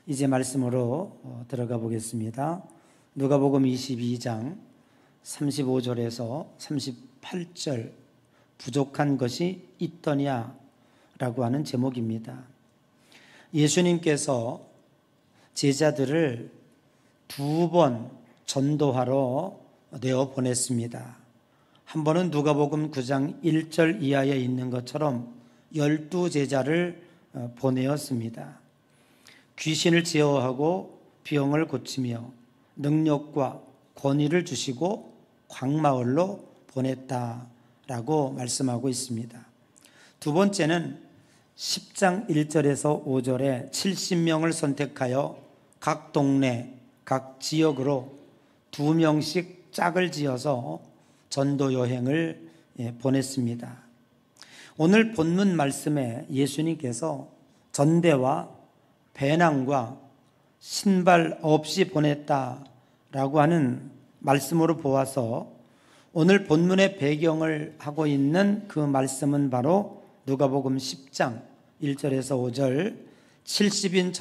이제 말씀으로 들어가 보겠습니다. 누가복음 22장 35절에서 38절 부족한 것이 있더냐 라고 하는 제목입니다. 예수님께서 제자들을 2번 전도하러 내어 보냈습니다. 한 번은 누가복음 9장 1절 이하에 있는 것처럼 12제자를 보내었습니다. 귀신을 제어하고 병을 고치며 능력과 권위를 주시고 광마을로 보냈다라고 말씀하고 있습니다. 두 번째는 10장 1절에서 5절에 70명을 선택하여 각 동네, 각 지역으로 2명씩 짝을 지어서 전도 여행을 보냈습니다. 오늘 본문 말씀에 예수님께서 전대와 배낭과 신발 없이 보냈다라고 하는 말씀으로 보아서 오늘 본문의 배경을 하고 있는 그 말씀은 바로 누가복음 10장 1절에서 5절 70인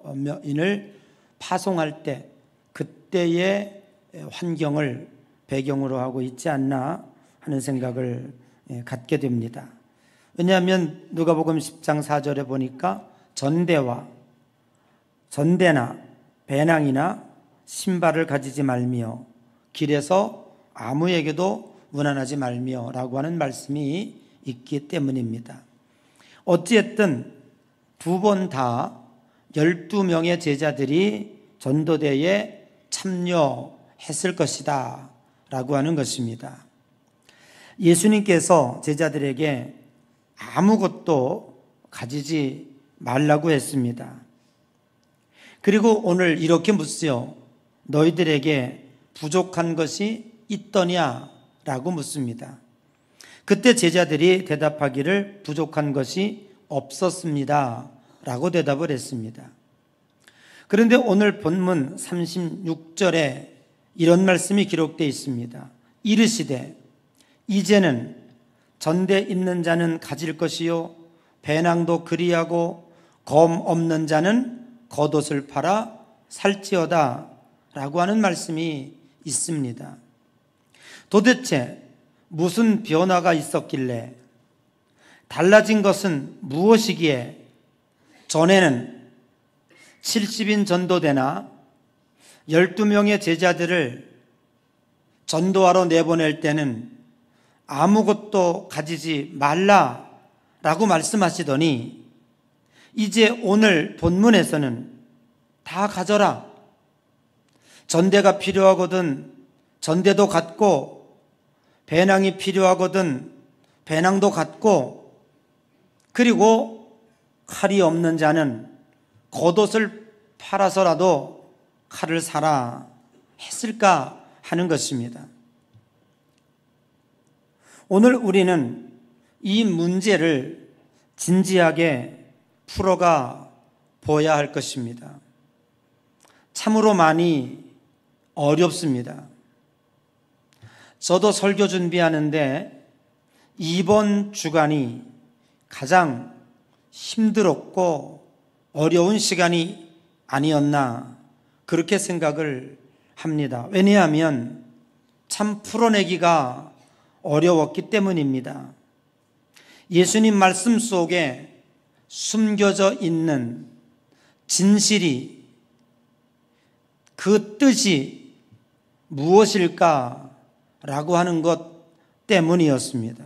전도인을 파송할 때 그때의 환경을 배경으로 하고 있지 않나 하는 생각을 갖게 됩니다. 왜냐하면 누가복음 10장 4절에 보니까 전대나 배낭이나 신발을 가지지 말며 길에서 아무에게도 문안하지 말며 라고 하는 말씀이 있기 때문입니다. 어찌됐든 2번 다 12명의 제자들이 전도대에 참여했을 것이다 라고 하는 것입니다. 예수님께서 제자들에게 아무것도 가지지 말라고 했습니다. 그리고 오늘 이렇게 묻지요. 너희들에게 부족한 것이 있더냐? 라고 묻습니다. 그때 제자들이 대답하기를 부족한 것이 없었습니다. 라고 대답을 했습니다. 그런데 오늘 본문 36절에 이런 말씀이 기록되어 있습니다. 이르시되 이제는 전대 있는 자는 가질 것이요 배낭도 그리하고 검 없는 자는 겉옷을 팔아 살지어다 라고 하는 말씀이 있습니다. 도대체 무슨 변화가 있었길래 달라진 것은 무엇이기에 전에는 70인 전도대나 12명의 제자들을 전도하러 내보낼 때는 아무것도 가지지 말라라고 말씀하시더니 이제 오늘 본문에서는 다 가져라. 전대가 필요하거든 전대도 갖고 배낭이 필요하거든 배낭도 갖고 그리고 칼이 없는 자는 겉옷을 팔아서라도 칼을 사라 했을까 하는 것입니다. 오늘 우리는 이 문제를 진지하게 풀어가 보아야 할 것입니다. 참으로 많이 어렵습니다. 저도 설교 준비하는데 이번 주간이 가장 힘들었고 어려운 시간이 아니었나 그렇게 생각을 합니다. 왜냐하면 참 풀어내기가 어려웠기 때문입니다. 예수님 말씀 속에 숨겨져 있는 진실이 그 뜻이 무엇일까라고 하는 것 때문이었습니다.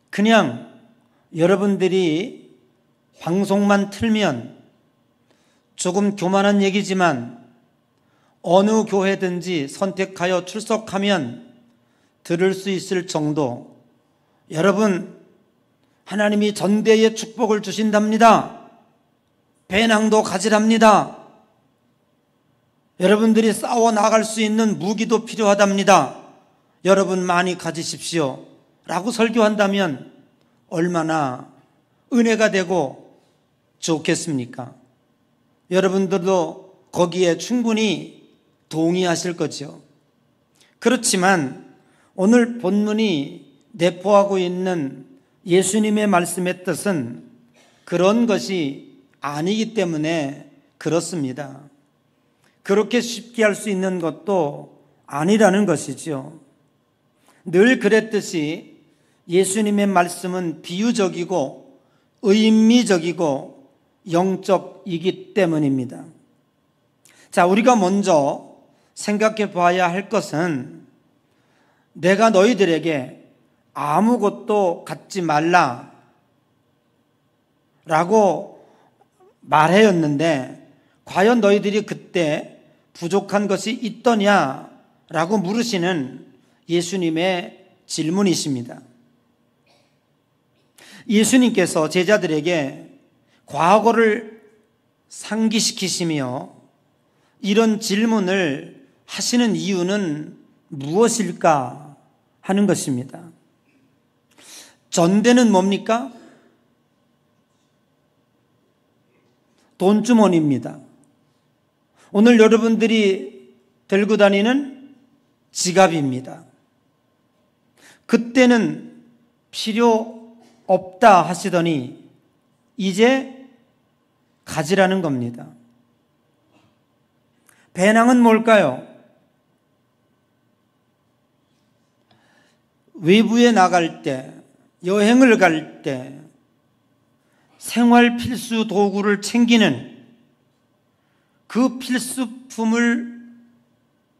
그냥 여러분들이 방송만 틀면 조금 교만한 얘기지만 어느 교회든지 선택하여 출석하면 들을 수 있을 정도 여러분 하나님이 전대의 축복을 주신답니다. 배낭도 가지랍니다. 여러분들이 싸워 나갈 수 있는 무기도 필요하답니다. 여러분 많이 가지십시오 라고 설교한다면 얼마나 은혜가 되고 좋겠습니까? 여러분들도 거기에 충분히 동의하실 거죠. 그렇지만 오늘 본문이 내포하고 있는 예수님의 말씀의 뜻은 그런 것이 아니기 때문에 그렇습니다. 그렇게 쉽게 할 수 있는 것도 아니라는 것이죠. 늘 그랬듯이 예수님의 말씀은 비유적이고 의미적이고 영적이기 때문입니다. 자, 우리가 먼저 생각해 봐야 할 것은 내가 너희들에게 아무것도 갖지 말라 라고 말하였는데 과연 너희들이 그때 부족한 것이 있더냐 라고 물으시는 예수님의 질문이십니다. 예수님께서 제자들에게 과거를 상기시키시며 이런 질문을 하시는 이유는 무엇일까 하는 것입니다. 전대는 뭡니까? 돈주머니입니다. 오늘 여러분들이 들고 다니는 지갑입니다. 그때는 필요 없다 하시더니 이제 가지라는 겁니다. 배낭은 뭘까요? 외부에 나갈 때, 여행을 갈 때 생활 필수 도구를 챙기는 그 필수품을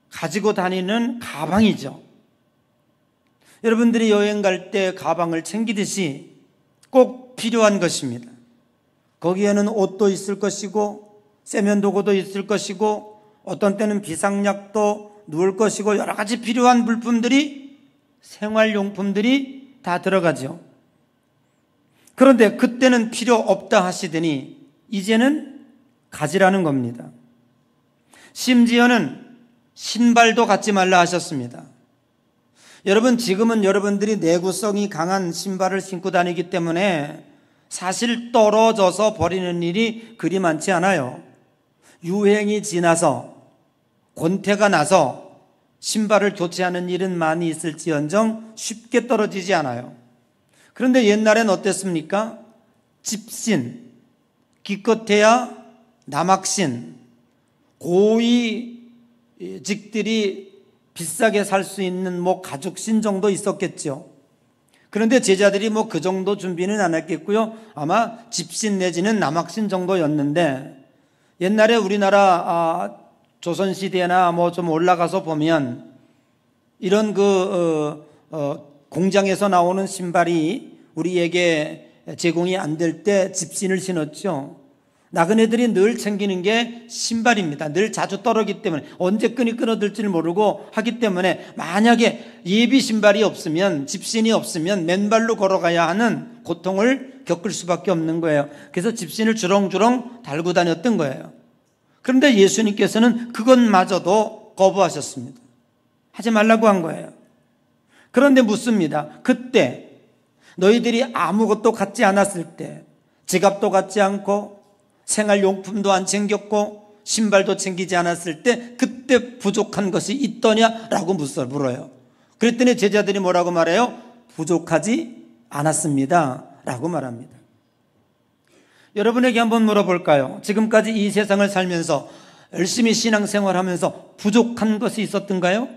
가지고 다니는 가방이죠. 여러분들이 여행 갈 때 가방을 챙기듯이 꼭 필요한 것입니다. 거기에는 옷도 있을 것이고 세면도구도 있을 것이고 어떤 때는 비상약도 누울 것이고 여러 가지 필요한 물품들이 생활용품들이 다 들어가죠. 그런데 그때는 필요 없다 하시더니 이제는 가지라는 겁니다. 심지어는 신발도 갖지 말라 하셨습니다. 여러분, 지금은 여러분들이 내구성이 강한 신발을 신고 다니기 때문에 사실 떨어져서 버리는 일이 그리 많지 않아요. 유행이 지나서 권태가 나서 신발을 교체하는 일은 많이 있을지언정 쉽게 떨어지지 않아요. 그런데 옛날엔 어땠습니까? 집신, 기껏해야 남학신, 고위직들이 비싸게 살 수 있는 가죽신 정도 있었겠죠. 그런데 제자들이 그 정도 준비는 안 했겠고요. 아마 집신 내지는 남학신 정도였는데 옛날에 우리나라 조선시대나 좀 올라가서 보면 이런 공장에서 나오는 신발이 우리에게 제공이 안 될 때 집신을 신었죠. 나그네들이 늘 챙기는 게 신발입니다. 늘 자주 떨어지기 때문에 언제 끈이 끊어질지를 모르고 하기 때문에 만약에 예비 신발이 없으면, 집신이 없으면 맨발로 걸어가야 하는 고통을 겪을 수밖에 없는 거예요. 그래서 집신을 주렁주렁 달고 다녔던 거예요. 그런데 예수님께서는 그것마저도 거부하셨습니다. 하지 말라고 한 거예요. 그런데 묻습니다. 그때 너희들이 아무것도 갖지 않았을 때, 지갑도 갖지 않고 생활용품도 안 챙겼고 신발도 챙기지 않았을 때 그때 부족한 것이 있더냐라고 물어요. 그랬더니 제자들이 뭐라고 말해요? 부족하지 않았습니다 라고 말합니다. 여러분에게 한번 물어볼까요? 지금까지 이 세상을 살면서 열심히 신앙생활하면서 부족한 것이 있었던가요?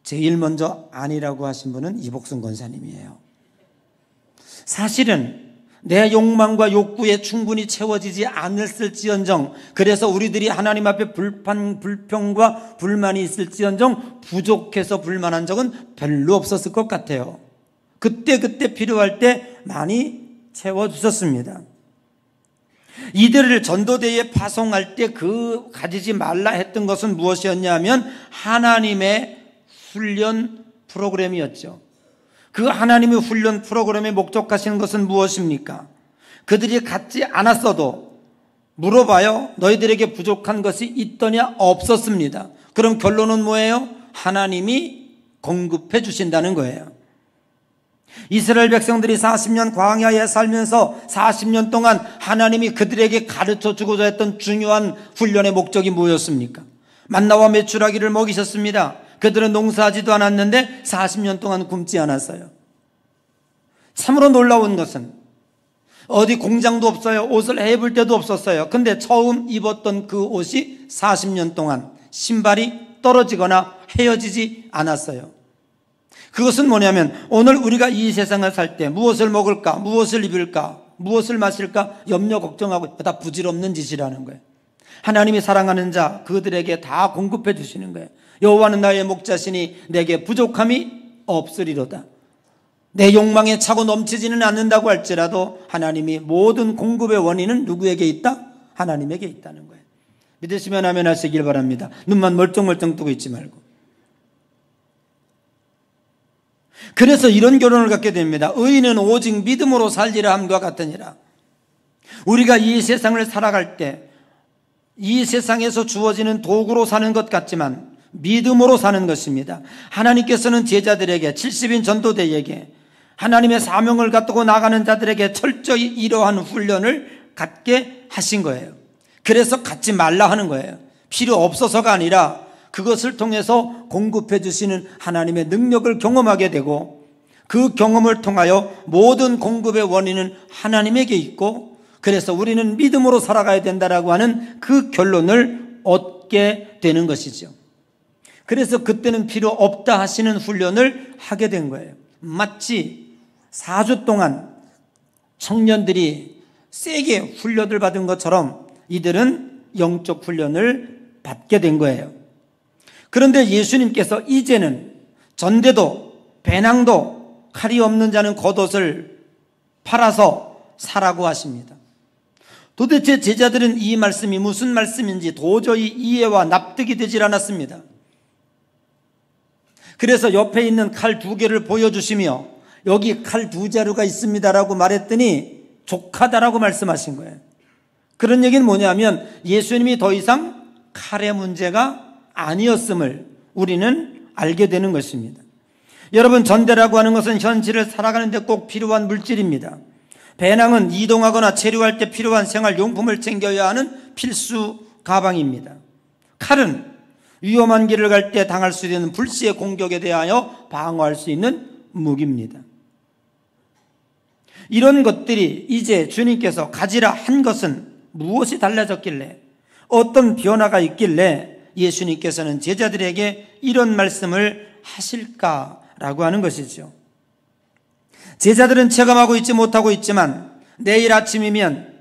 제일 먼저 아니라고 하신 분은 이복순 권사님이에요. 사실은 내 욕망과 욕구에 충분히 채워지지 않았을지언정, 그래서 우리들이 하나님 앞에 불평과 불만이 있을지언정 부족해서 불만한 적은 별로 없었을 것 같아요. 그때 필요할 때 많이 채워주셨습니다. 이들을 전도대에 파송할 때 가지지 말라 했던 것은 무엇이었냐 하면 하나님의 훈련 프로그램이었죠. 그 하나님의 훈련 프로그램에 목적하시는 것은 무엇입니까? 그들이 갖지 않았어도 물어봐요. 너희들에게 부족한 것이 있더냐? 없었습니다. 그럼 결론은 뭐예요? 하나님이 공급해 주신다는 거예요. 이스라엘 백성들이 40년 광야에 살면서 40년 동안 하나님이 그들에게 가르쳐 주고자 했던 중요한 훈련의 목적이 뭐였습니까? 만나와 메추라기를 먹이셨습니다. 그들은 농사하지도 않았는데 40년 동안 굶지 않았어요. 참으로 놀라운 것은 어디 공장도 없어요. 옷을 해입을 데도 없었어요. 근데 처음 입었던 그 옷이 40년 동안 신발이 떨어지거나 헤어지지 않았어요. 그것은 뭐냐면 오늘 우리가 이 세상을 살 때 무엇을 먹을까, 무엇을 입을까, 무엇을 마실까 염려 걱정하고 다 부질없는 짓이라는 거예요. 하나님이 사랑하는 자 그들에게 다 공급해 주시는 거예요. 여호와는 나의 목자시니 내게 부족함이 없으리로다. 내 욕망에 차고 넘치지는 않는다고 할지라도 하나님이 모든 공급의 원인은 누구에게 있다? 하나님에게 있다는 거예요. 믿으시면 아멘 하시길 바랍니다. 눈만 멀쩡멀쩡 뜨고 있지 말고. 그래서 이런 결론을 갖게 됩니다. 의인은 오직 믿음으로 살리라 함과 같으니라. 우리가 이 세상을 살아갈 때 이 세상에서 주어지는 도구로 사는 것 같지만 믿음으로 사는 것입니다. 하나님께서는 제자들에게 70인 전도대에게 하나님의 사명을 갖고 나가는 자들에게 철저히 이러한 훈련을 갖게 하신 거예요. 그래서 갖지 말라 하는 거예요. 필요 없어서가 아니라 그것을 통해서 공급해 주시는 하나님의 능력을 경험하게 되고 그 경험을 통하여 모든 공급의 원인은 하나님에게 있고 그래서 우리는 믿음으로 살아가야 된다라고 하는 그 결론을 얻게 되는 것이죠. 그래서 그때는 필요 없다 하시는 훈련을 하게 된 거예요. 마치 4주 동안 청년들이 세게 훈련을 받은 것처럼 이들은 영적 훈련을 받게 된 거예요. 그런데 예수님께서 이제는 전대도 배낭도 칼이 없는 자는 겉옷을 팔아서 사라고 하십니다. 도대체 제자들은 이 말씀이 무슨 말씀인지 도저히 이해와 납득이 되질 않았습니다. 그래서 옆에 있는 칼 2개를 보여주시며 여기 칼 2자루가 있습니다라고 말했더니 족하다라고 말씀하신 거예요. 그런 얘기는 뭐냐면 예수님이 더 이상 칼의 문제가 아니었음을 우리는 알게 되는 것입니다. 여러분, 전대라고 하는 것은 현실을 살아가는 데 꼭 필요한 물질입니다. 배낭은 이동하거나 체류할 때 필요한 생활용품을 챙겨야 하는 필수 가방입니다. 칼은 위험한 길을 갈 때 당할 수 있는 불시의 공격에 대하여 방어할 수 있는 무기입니다. 이런 것들이 이제 주님께서 가지라 한 것은 무엇이 달라졌길래, 어떤 변화가 있길래 예수님께서는 제자들에게 이런 말씀을 하실까라고 하는 것이죠. 제자들은 체감하고 있지 못하고 있지만 내일 아침이면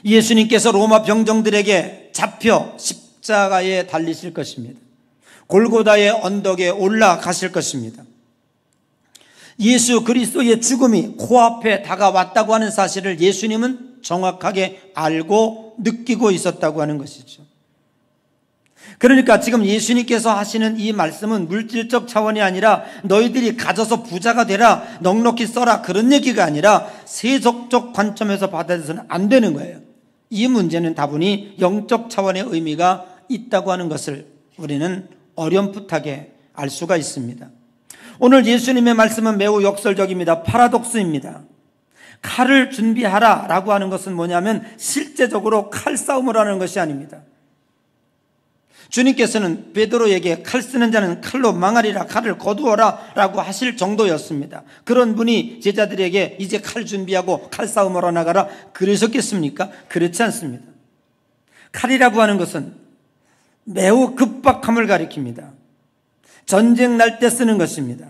예수님께서 로마 병정들에게 잡혀 십자가에 달리실 것입니다. 골고다의 언덕에 올라가실 것입니다. 예수 그리스도의 죽음이 코앞에 다가왔다고 하는 사실을 예수님은 정확하게 알고 느끼고 있었다고 하는 것이죠. 그러니까 지금 예수님께서 하시는 이 말씀은 물질적 차원이 아니라 너희들이 가져서 부자가 되라, 넉넉히 써라, 그런 얘기가 아니라 세속적 관점에서 받아들여서는 안 되는 거예요. 이 문제는 다분히 영적 차원의 의미가 있다고 하는 것을 우리는 어렴풋하게 알 수가 있습니다. 오늘 예수님의 말씀은 매우 역설적입니다. 파라독스입니다. 칼을 준비하라 라고 하는 것은 뭐냐면 실제적으로 칼싸움을 하는 것이 아닙니다. 주님께서는 베드로에게 칼 쓰는 자는 칼로 망하리라, 칼을 거두어라 라고 하실 정도였습니다. 그런 분이 제자들에게 이제 칼 준비하고 칼싸움으로 나가라 그러셨겠습니까? 그렇지 않습니다. 칼이라고 하는 것은 매우 급박함을 가리킵니다. 전쟁 날 때 쓰는 것입니다.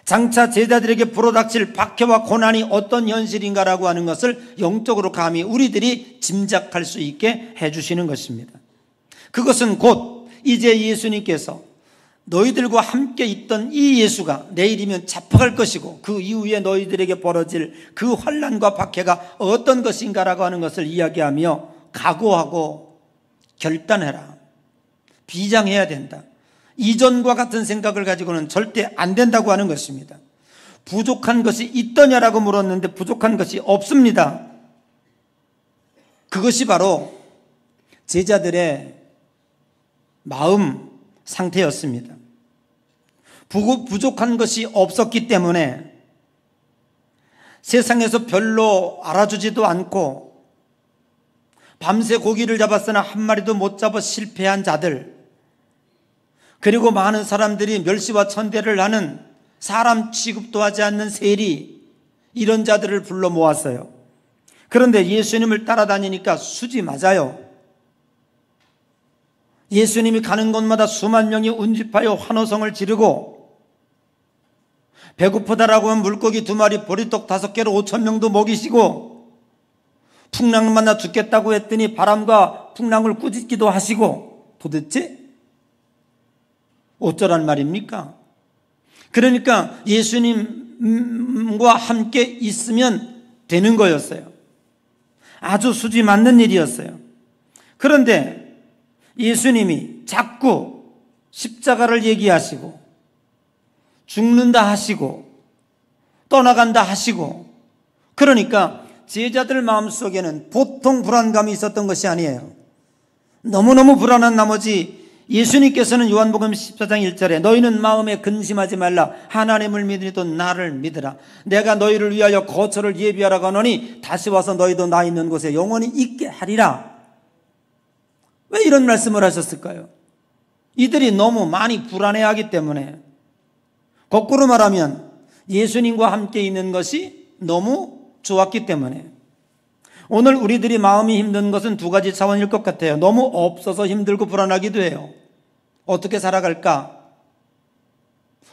장차 제자들에게 불어닥칠 박해와 고난이 어떤 현실인가라고 하는 것을 영적으로 감히 우리들이 짐작할 수 있게 해주시는 것입니다. 그것은 곧 이제 예수님께서 너희들과 함께 있던 이 예수가 내일이면 잡혀갈 것이고 그 이후에 너희들에게 벌어질 그 환난과 박해가 어떤 것인가라고 하는 것을 이야기하며 각오하고 결단해라, 비장해야 된다, 이전과 같은 생각을 가지고는 절대 안 된다고 하는 것입니다. 부족한 것이 있더냐라고 물었는데 부족한 것이 없습니다. 그것이 바로 제자들의 마음 상태였습니다. 부족한 것이 없었기 때문에 세상에서 별로 알아주지도 않고 밤새 고기를 잡았으나 한 마리도 못 잡아 실패한 자들, 그리고 많은 사람들이 멸시와 천대를 하는 사람 취급도 하지 않는 세리, 이런 자들을 불러 모았어요. 그런데 예수님을 따라다니니까 수지 맞아요. 예수님이 가는 곳마다 수만 명이 운집하여 환호성을 지르고, 배고프다라고 하면 물고기 2마리 보리떡 5개로 5,000명도 먹이시고, 풍랑 만나 죽겠다고 했더니 바람과 풍랑을 꾸짖기도 하시고, 도대체 어쩌란 말입니까? 그러니까 예수님과 함께 있으면 되는 거였어요. 아주 수지 맞는 일이었어요. 그런데 예수님이 자꾸 십자가를 얘기하시고, 죽는다 하시고, 떠나간다 하시고, 그러니까 제자들 마음속에는 보통 불안감이 있었던 것이 아니에요. 너무너무 불안한 나머지 예수님께서는 요한복음 14장 1절에 너희는 마음에 근심하지 말라. 하나님을 믿으니도 나를 믿으라. 내가 너희를 위하여 거처를 예비하라고 하노니 다시 와서 너희도 나 있는 곳에 영원히 있게 하리라. 왜 이런 말씀을 하셨을까요? 이들이 너무 많이 불안해하기 때문에. 거꾸로 말하면 예수님과 함께 있는 것이 너무 좋았기 때문에. 오늘 우리들이 마음이 힘든 것은 2가지 차원일 것 같아요. 너무 없어서 힘들고 불안하기도 해요. 어떻게 살아갈까?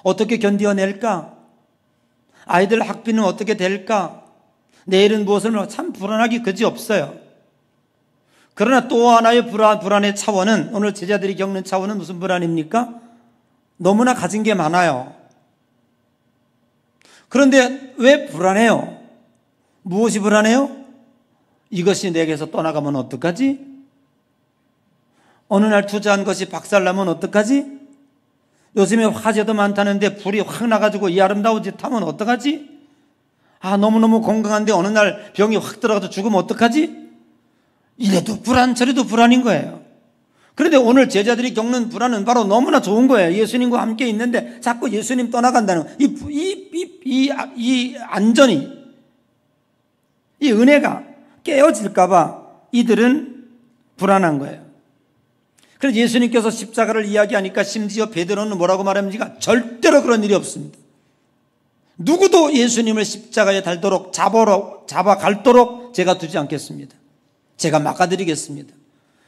어떻게 견뎌낼까? 아이들 학비는 어떻게 될까? 내일은 무엇을, 참 불안하기 그지없어요. 그러나 또 하나의 불안의 차원은, 오늘 제자들이 겪는 차원은 무슨 불안입니까? 너무나 가진 게 많아요. 그런데 왜 불안해요? 무엇이 불안해요? 이것이 내게서 떠나가면 어떡하지? 어느 날 투자한 것이 박살나면 어떡하지? 요즘에 화재도 많다는데 불이 확 나가지고 이 아름다운 짓 하면 어떡하지? 너무너무 건강한데 어느 날 병이 확 들어가서 죽으면 어떡하지? 이래도 불안, 저래도 불안인 거예요. 그런데 오늘 제자들이 겪는 불안은 바로 너무나 좋은 거예요. 예수님과 함께 있는데 자꾸 예수님 떠나간다는 이 안전이, 이 은혜가 깨어질까봐 이들은 불안한 거예요. 그래서 예수님께서 십자가를 이야기하니까 심지어 베드로는 뭐라고 말합니까? 절대로 그런 일이 없습니다. 누구도 예수님을 십자가에 달도록 잡아갈도록 제가 두지 않겠습니다. 제가 막아드리겠습니다.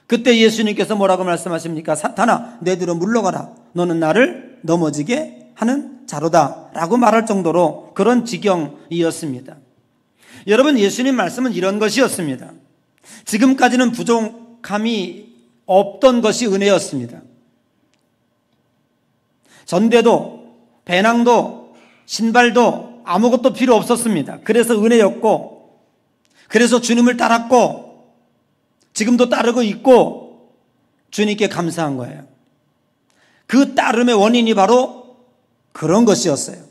그때 예수님께서 뭐라고 말씀하십니까? 사탄아, 내 뒤로 물러가라. 너는 나를 넘어지게 하는 자로다 라고 말할 정도로 그런 지경이었습니다. 여러분, 예수님 말씀은 이런 것이었습니다. 지금까지는 부족함이 없던 것이 은혜였습니다. 전대도, 배낭도, 신발도 아무것도 필요 없었습니다. 그래서 은혜였고, 그래서 주님을 따랐고, 지금도 따르고 있고, 주님께 감사한 거예요. 그 따름의 원인이 바로 그런 것이었어요.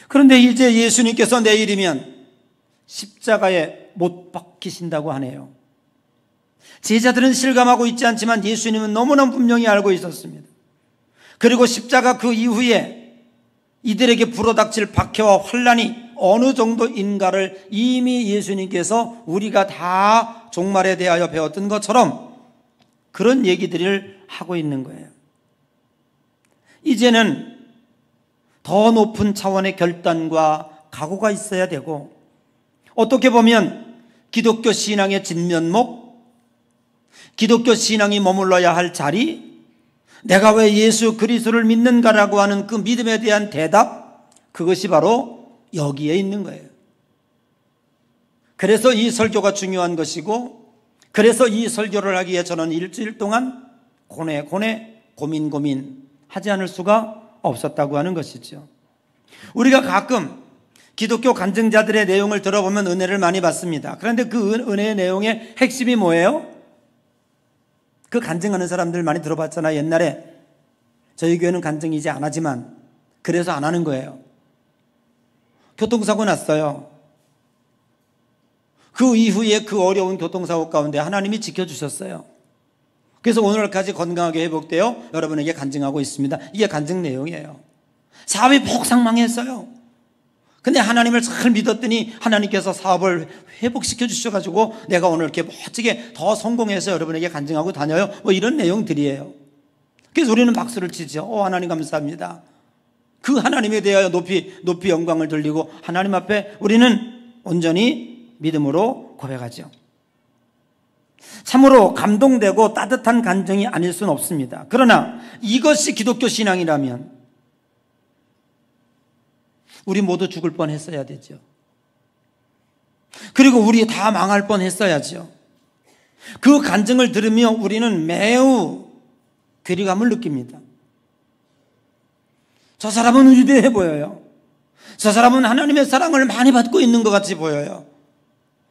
그런데 이제 예수님께서 내일이면 십자가에 못 박히신다고 하네요. 제자들은 실감하고 있지 않지만 예수님은 너무나 분명히 알고 있었습니다. 그리고 십자가 그 이후에 이들에게 불어닥칠 박해와 환난이 어느 정도인가를 이미 예수님께서 우리가 다 종말에 대하여 배웠던 것처럼 그런 얘기들을 하고 있는 거예요. 이제는 더 높은 차원의 결단과 각오가 있어야 되고, 어떻게 보면 기독교 신앙의 진면목, 기독교 신앙이 머물러야 할 자리, 내가 왜 예수 그리스도를 믿는가라고 하는 그 믿음에 대한 대답, 그것이 바로 여기에 있는 거예요. 그래서 이 설교가 중요한 것이고, 그래서 이 설교를 하기 위해 저는 일주일 동안 고민 하지 않을 수가 없었다고 하는 것이죠. 우리가 가끔 기독교 간증자들의 내용을 들어보면 은혜를 많이 받습니다. 그런데 그 은혜의 내용의 핵심이 뭐예요? 그 간증하는 사람들 많이 들어봤잖아요. 옛날에 저희 교회는 간증 이제 안 하지만 그래서 안 하는 거예요. 교통사고 났어요. 그 이후에 그 어려운 교통사고 가운데 하나님이 지켜주셨어요. 그래서 오늘까지 건강하게 회복되어 여러분에게 간증하고 있습니다. 이게 간증 내용이에요. 사업이 폭삭 망했어요. 근데 하나님을 잘 믿었더니 하나님께서 사업을 회복시켜 주셔가지고 내가 오늘 이렇게 멋지게 더 성공해서 여러분에게 간증하고 다녀요. 뭐 이런 내용들이에요. 그래서 우리는 박수를 치죠. 하나님 감사합니다. 그 하나님에 대하여 높이 영광을 돌리고 하나님 앞에 우리는 온전히 믿음으로 고백하죠. 참으로 감동되고 따뜻한 감정이 아닐 수는 없습니다. 그러나 이것이 기독교 신앙이라면 우리 모두 죽을 뻔했어야 되죠. 그리고 우리 다 망할 뻔했어야죠. 그 간증을 들으며 우리는 매우 괴리감을 느낍니다. 저 사람은 위대해 보여요. 저 사람은 하나님의 사랑을 많이 받고 있는 것 같이 보여요.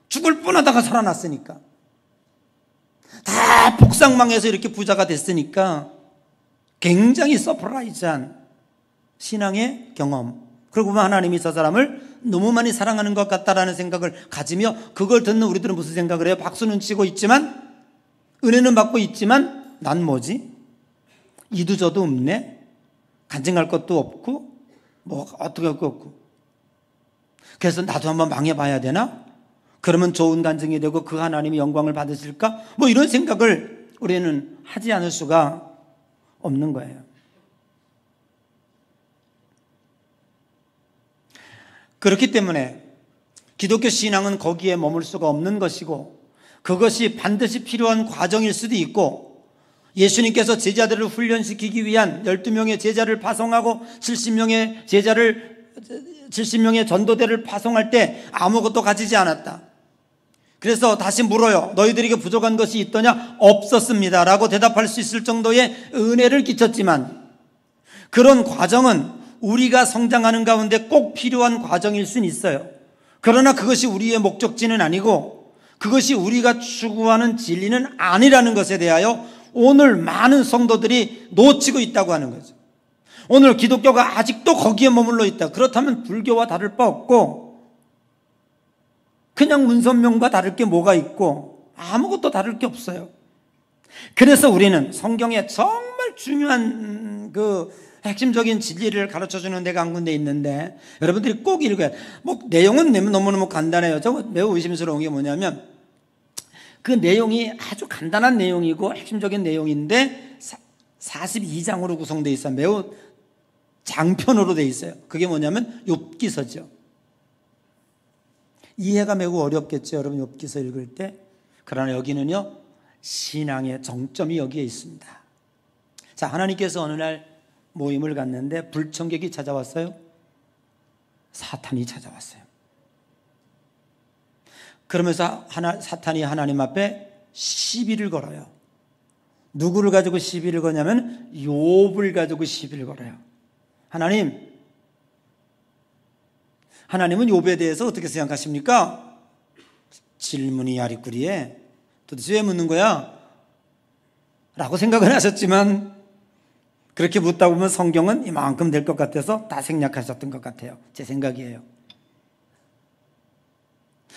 죽을 뻔하다가 살아났으니까. 다 폭삭망해서 이렇게 부자가 됐으니까 굉장히 서프라이즈한 신앙의 경험. 그러고 보면 하나님이 저 사람을 너무 많이 사랑하는 것 같다라는 생각을 가지며 그걸 듣는 우리들은 무슨 생각을 해요? 박수는 치고 있지만, 은혜는 받고 있지만 난 뭐지? 이도저도 없네? 간증할 것도 없고 뭐 어떻게 할 거 없고, 그래서 나도 한번 망해봐야 되나? 그러면 좋은 간증이 되고 그 하나님이 영광을 받으실까? 뭐 이런 생각을 우리는 하지 않을 수가 없는 거예요. 그렇기 때문에 기독교 신앙은 거기에 머물 수가 없는 것이고, 그것이 반드시 필요한 과정일 수도 있고, 예수님께서 제자들을 훈련시키기 위한 12명의 제자를 파송하고 70명의 전도대를 파송할 때 아무것도 가지지 않았다. 그래서 다시 물어요. 너희들에게 부족한 것이 있더냐? 없었습니다 라고 대답할 수 있을 정도의 은혜를 끼쳤지만, 그런 과정은 우리가 성장하는 가운데 꼭 필요한 과정일 수는 있어요. 그러나 그것이 우리의 목적지는 아니고 그것이 우리가 추구하는 진리는 아니라는 것에 대하여 오늘 많은 성도들이 놓치고 있다고 하는 거죠. 오늘 기독교가 아직도 거기에 머물러 있다. 그렇다면 불교와 다를 바 없고 그냥 문선명과 다를 게 뭐가 있고 아무것도 다를 게 없어요. 그래서 우리는 성경에 정말 중요한 핵심적인 진리를 가르쳐주는 데가 한 군데 있는데 여러분들이 꼭 읽어야 돼요. 내용은 너무너무 간단해요. 저 매우 의심스러운 게 뭐냐면 그 내용이 아주 간단한 내용이고 핵심적인 내용인데 42장으로 구성되어 있어요. 매우 장편으로 되어 있어요. 그게 뭐냐면 욥기서죠. 이해가 매우 어렵겠죠, 여러분, 욥기서 읽을 때. 그러나 여기는요, 신앙의 정점이 여기에 있습니다. 자, 하나님께서 어느 날 모임을 갔는데 불청객이 찾아왔어요. 사탄이 찾아왔어요. 그러면서 사탄이 하나님 앞에 시비를 걸어요. 누구를 가지고 시비를 거냐면 욥을 가지고 시비를 걸어요. 하나님은 욥에 대해서 어떻게 생각하십니까? 질문이 야리꾸리에 도대체 왜 묻는 거야? 라고 생각을 하셨지만 그렇게 묻다 보면 성경은 이만큼 될 것 같아서 다 생략하셨던 것 같아요. 제 생각이에요.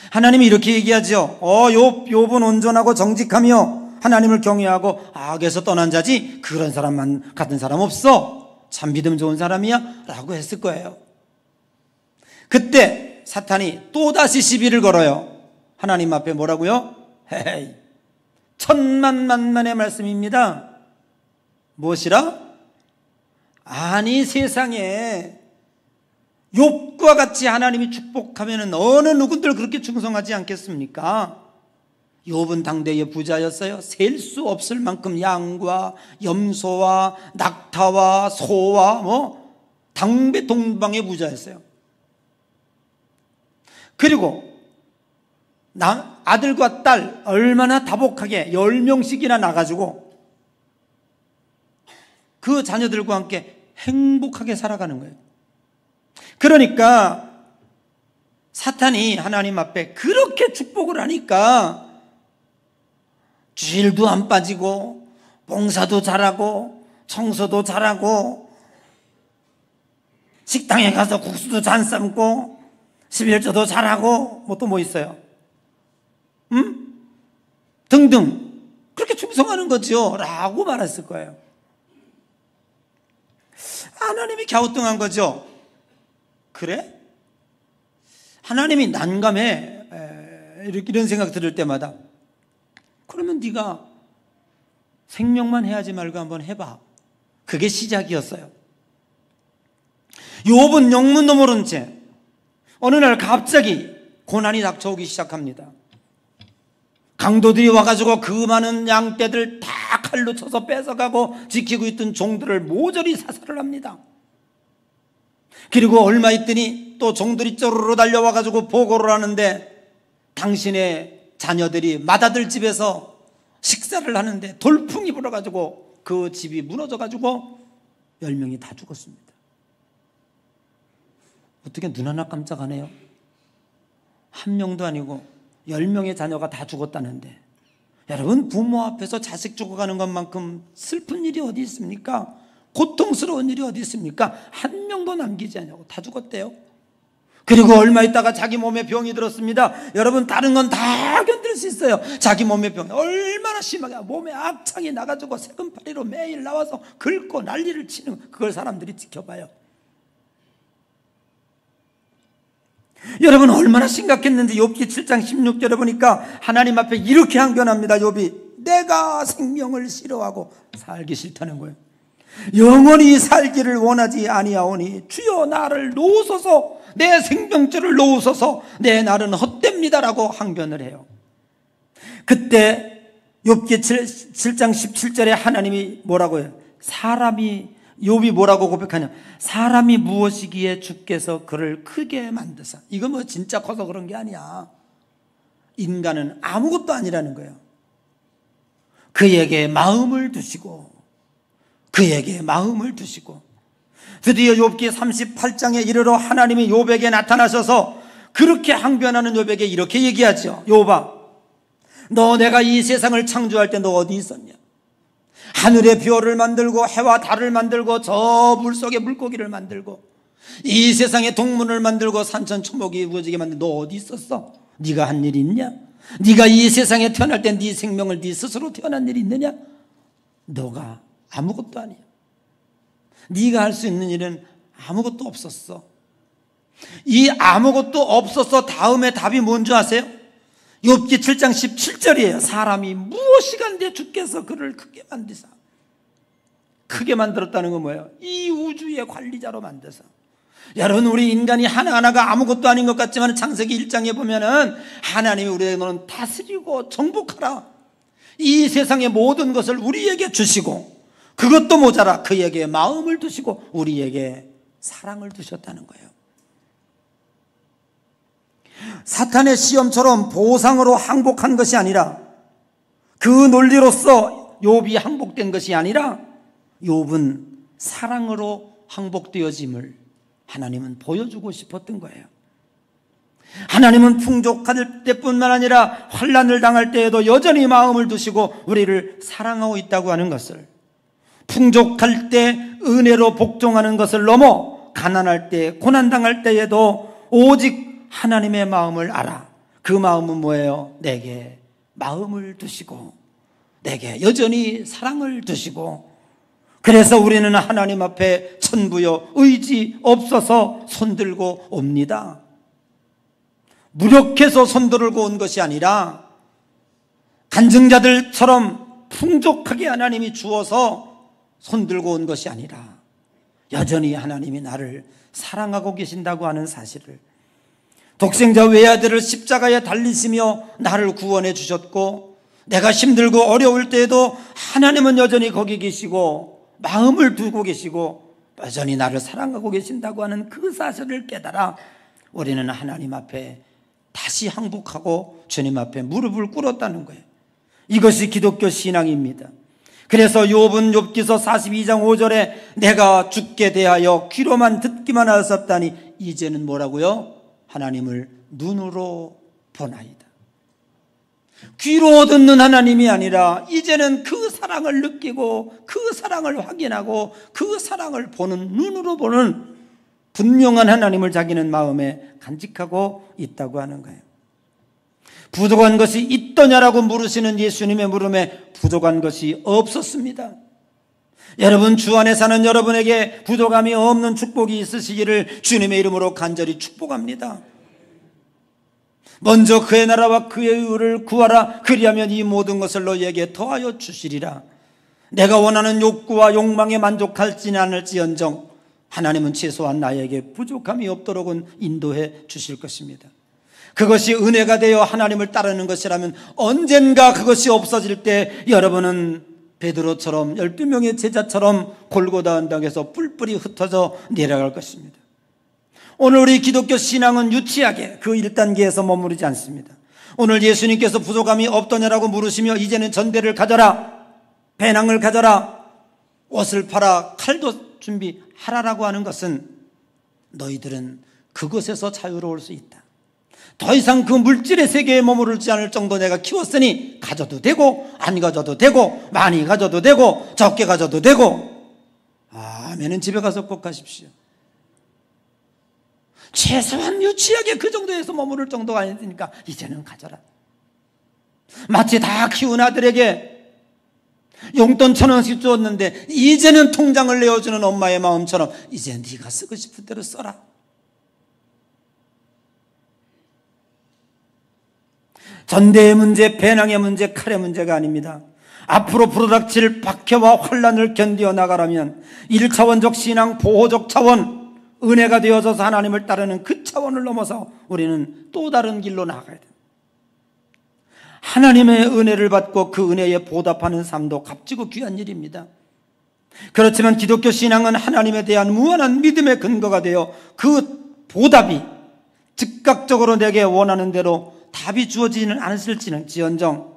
하나님이 이렇게 얘기하죠. 욥은 온전하고 정직하며 하나님을 경외하고 악에서 떠난 자지 그런 사람만 같은 사람 없어. 참 믿음 좋은 사람이야 라고 했을 거예요. 그때 사탄이 또다시 시비를 걸어요. 하나님 앞에 뭐라고요? 헤이, 천만만만의 말씀입니다. 무엇이라? 아니, 세상에 욥과 같이 하나님이 축복하면 어느 누구들 그렇게 충성하지 않겠습니까? 욥은 당대의 부자였어요. 셀 수 없을 만큼 양과 염소와 낙타와 소와 당배동방의 부자였어요. 그리고 아들과 딸 얼마나 다복하게 10명씩이나 나가지고 그 자녀들과 함께 행복하게 살아가는 거예요. 그러니까 사탄이 하나님 앞에 그렇게 축복을 하니까 주일도 안 빠지고 봉사도 잘하고 청소도 잘하고 식당에 가서 국수도 잘 삶고 11조도 잘하고 또 뭐 있어요? 등등 그렇게 충성하는 거죠 라고 말했을 거예요. 하나님이 갸우뚱한 거죠. 그래? 하나님이 난감해. 이런 생각 들을 때마다 그러면 네가 생명만 해야지 말고 한번 해봐. 그게 시작이었어요. 욥은 영문도 모른 채 어느 날 갑자기 고난이 닥쳐오기 시작합니다. 강도들이 와가지고 그 많은 양떼들 다 칼로 쳐서 뺏어가고 지키고 있던 종들을 모조리 사살을 합니다. 그리고 얼마 있더니 또 종들이 쪼르르 달려와가지고 보고를 하는데 당신의 자녀들이 맏아들 집에서 식사를 하는데 돌풍이 불어가지고 그 집이 무너져가지고 10명이 다 죽었습니다. 어떻게 눈 하나 깜짝 안 해요? 한 명도 아니고 10명의 자녀가 다 죽었다는데, 여러분, 부모 앞에서 자식 죽어가는 것만큼 슬픈 일이 어디 있습니까? 고통스러운 일이 어디 있습니까? 한 명도 남기지 않냐고. 다 죽었대요. 그리고 얼마 있다가 자기 몸에 병이 들었습니다. 여러분, 다른 건 다 견딜 수 있어요. 자기 몸에 병이 얼마나 심하게 몸에 악창이 나가지고 새끈파리로 매일 나와서 긁고 난리를 치는, 그걸 사람들이 지켜봐요. 여러분, 얼마나 심각했는지 욥기 7장 16절에 보니까 하나님 앞에 이렇게 항변합니다. 욥이 내가 생명을 싫어하고 살기 싫다는 거예요. 영원히 살기를 원하지 아니하오니 주여 나를 놓으소서, 내 생명줄을 놓으소서, 내 날은 헛됩니다라고 항변을 해요. 그때 욥기 7장 17절에 하나님이 뭐라고 해요? 욥이 뭐라고 고백하냐? 사람이 무엇이기에 주께서 그를 크게 만드사. 이거 뭐 진짜 커서 그런 게 아니야. 인간은 아무것도 아니라는 거예요. 그에게 마음을 두시고 드디어 욥기 38장에 이르러 하나님이 욥에게 나타나셔서 그렇게 항변하는 욥에게 이렇게 얘기하죠. 욥아, 너 내가 이 세상을 창조할 때 너 어디 있었냐? 하늘의 별을 만들고 해와 달을 만들고 저 물속에 물고기를 만들고 이 세상에 동물을 만들고 산천초목이 우거지게 만든 너 어디 있었어? 네가 한 일이 있냐? 네가 이 세상에 태어날 때 네 생명을 네 스스로 태어난 일이 있느냐? 너가 아무것도 아니야. 네가 할 수 있는 일은 아무것도 없었어. 이 아무것도 없었어 다음에 답이 뭔지 아세요? 욥기 7장 17절이에요. 사람이 무엇이간데 주께서 그를 크게 만드사. 크게 만들었다는 건 뭐예요? 이 우주의 관리자로 만드사. 여러분, 우리 인간이 하나하나가 아무것도 아닌 것 같지만 창세기 1장에 보면은 하나님이 우리에게는 다스리고 정복하라, 이 세상의 모든 것을 우리에게 주시고 그것도 모자라 그에게 마음을 두시고 우리에게 사랑을 두셨다는 거예요. 사탄의 시험처럼 보상으로 항복한 것이 아니라, 그 논리로서 욥이 항복된 것이 아니라 욥은 사랑으로 항복되어짐을 하나님은 보여주고 싶었던 거예요. 하나님은 풍족할 때뿐만 아니라 환난을 당할 때에도 여전히 마음을 두시고 우리를 사랑하고 있다고 하는 것을, 풍족할 때 은혜로 복종하는 것을 넘어 가난할 때 고난당할 때에도 오직 하나님의 마음을 알아. 그 마음은 뭐예요? 내게 마음을 두시고 내게 여전히 사랑을 두시고, 그래서 우리는 하나님 앞에 천부여 의지 없어서 손들고 옵니다. 무력해서 손들고 온 것이 아니라 간증자들처럼 풍족하게 하나님이 주어서 손들고 온 것이 아니라 여전히 하나님이 나를 사랑하고 계신다고 하는 사실을, 독생자 외아들을 십자가에 달리시며 나를 구원해 주셨고 내가 힘들고 어려울 때에도 하나님은 여전히 거기 계시고 마음을 두고 계시고 여전히 나를 사랑하고 계신다고 하는 그 사실을 깨달아 우리는 하나님 앞에 다시 항복하고 주님 앞에 무릎을 꿇었다는 거예요. 이것이 기독교 신앙입니다. 그래서 욥은 욥기서 42장 5절에 내가 주께 대하여 귀로만 듣기만 하였었다니 이제는 뭐라고요? 하나님을 눈으로 보나이다. 귀로 듣는 하나님이 아니라 이제는 그 사랑을 느끼고 그 사랑을 확인하고 그 사랑을 보는, 눈으로 보는 분명한 하나님을 자기는 마음에 간직하고 있다고 하는 거예요. 부족한 것이 있더냐라고 물으시는 예수님의 물음에 부족한 것이 없었습니다. 여러분, 주 안에 사는 여러분에게 부족함이 없는 축복이 있으시기를 주님의 이름으로 간절히 축복합니다. 먼저 그의 나라와 그의 의를 구하라. 그리하면 이 모든 것을 너희에게 더하여 주시리라. 내가 원하는 욕구와 욕망에 만족할지는 않을지언정 하나님은 최소한 나에게 부족함이 없도록은 인도해 주실 것입니다. 그것이 은혜가 되어 하나님을 따르는 것이라면 언젠가 그것이 없어질 때 여러분은 베드로처럼 12명의 제자처럼 골고다 언덕에서 뿔뿔이 흩어져 내려갈 것입니다. 오늘 우리 기독교 신앙은 유치하게 그 1단계에서 머무르지 않습니다. 오늘 예수님께서 부족함이 없더냐라고 물으시며 이제는 전대를 가져라, 배낭을 가져라, 옷을 팔아 칼도 준비하라라고 하는 것은 너희들은 그것에서 자유로울 수 있다. 더 이상 그 물질의 세계에 머무르지 않을 정도 내가 키웠으니 가져도 되고 안 가져도 되고 많이 가져도 되고 적게 가져도 되고. 아멘은 집에 가서 꼭 하십시오. 최소한 유치하게 그 정도에서 머무를 정도가 아니니까 이제는 가져라. 마치 다 키운 아들에게 용돈 1,000원씩 주었는데 이제는 통장을 내어주는 엄마의 마음처럼 이제 네가 쓰고 싶은 대로 써라. 전대의 문제, 배낭의 문제, 칼의 문제가 아닙니다. 앞으로 불어닥칠 박해와 환난을 견디어 나가려면 1차원적 신앙, 보호적 차원, 은혜가 되어져서 하나님을 따르는 그 차원을 넘어서 우리는 또 다른 길로 나아가야 됩니다. 하나님의 은혜를 받고 그 은혜에 보답하는 삶도 값지고 귀한 일입니다. 그렇지만 기독교 신앙은 하나님에 대한 무한한 믿음의 근거가 되어 그 보답이 즉각적으로 내게 원하는 대로 답이 주어지지는 않을지언정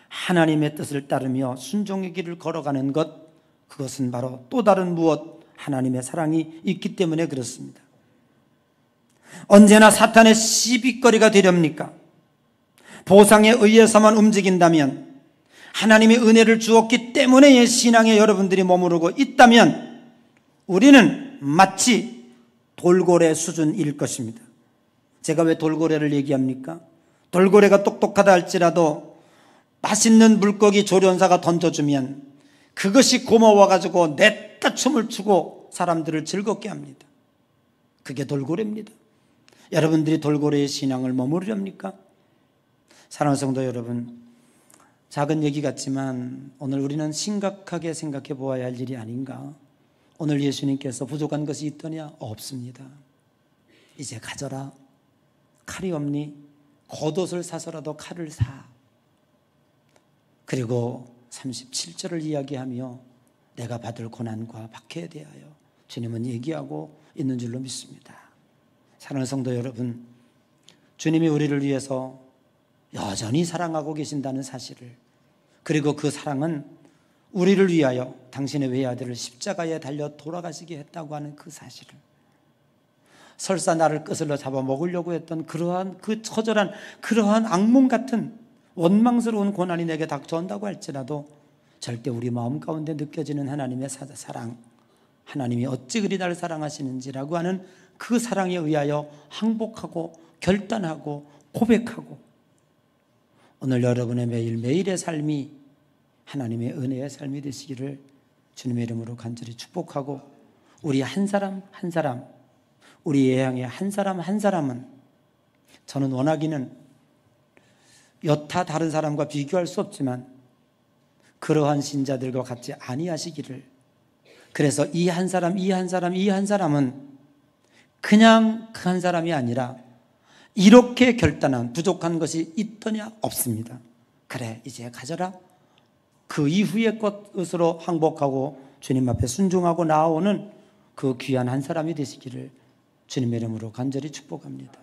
하나님의 뜻을 따르며 순종의 길을 걸어가는 것, 그것은 바로 또 다른 무엇, 하나님의 사랑이 있기 때문에 그렇습니다. 언제나 사탄의 시비거리가 되렵니까? 보상에 의해서만 움직인다면, 하나님의 은혜를 주었기 때문에 신앙에 여러분들이 머무르고 있다면 우리는 마치 돌고래 수준일 것입니다. 제가 왜 돌고래를 얘기합니까? 돌고래가 똑똑하다 할지라도 맛있는 물고기 조련사가 던져주면 그것이 고마워가지고 냈다 춤을 추고 사람들을 즐겁게 합니다. 그게 돌고래입니다. 여러분들이 돌고래의 신앙을 머무르렵니까? 사랑하는 성도 여러분, 작은 얘기 같지만 오늘 우리는 심각하게 생각해 보아야 할 일이 아닌가. 오늘 예수님께서 부족한 것이 있더냐? 없습니다. 이제 가져라. 칼이 없니? 겉옷을 사서라도 칼을 사. 그리고 37절을 이야기하며 내가 받을 고난과 박해에 대하여 주님은 얘기하고 있는 줄로 믿습니다. 사랑하는 성도 여러분, 주님이 우리를 위해서 여전히 사랑하고 계신다는 사실을, 그리고 그 사랑은 우리를 위하여 당신의 외아들을 십자가에 달려 돌아가시게 했다고 하는 그 사실을, 설사 나를 끄슬러 잡아먹으려고 했던 그러한 그 처절한 그러한 악몽 같은 원망스러운 고난이 내게 닥쳐온다고 할지라도 절대 우리 마음 가운데 느껴지는 하나님의 사랑, 하나님이 어찌 그리 나를 사랑하시는지라고 하는 그 사랑에 의하여 항복하고 결단하고 고백하고, 오늘 여러분의 매일매일의 삶이 하나님의 은혜의 삶이 되시기를 주님의 이름으로 간절히 축복하고, 우리 한 사람 한 사람, 우리 예향의 한 사람 한 사람은, 저는 원하기는 여타 다른 사람과 비교할 수 없지만 그러한 신자들과 같이 아니하시기를, 그래서 이 한 사람, 이 한 사람, 이 한 사람은 그냥 그 한 사람이 아니라 이렇게 결단한, 부족한 것이 있더냐? 없습니다. 그래, 이제 가져라. 그 이후의 것으로 항복하고 주님 앞에 순종하고 나아오는 그 귀한 한 사람이 되시기를 주님의 이름으로 간절히 축복합니다.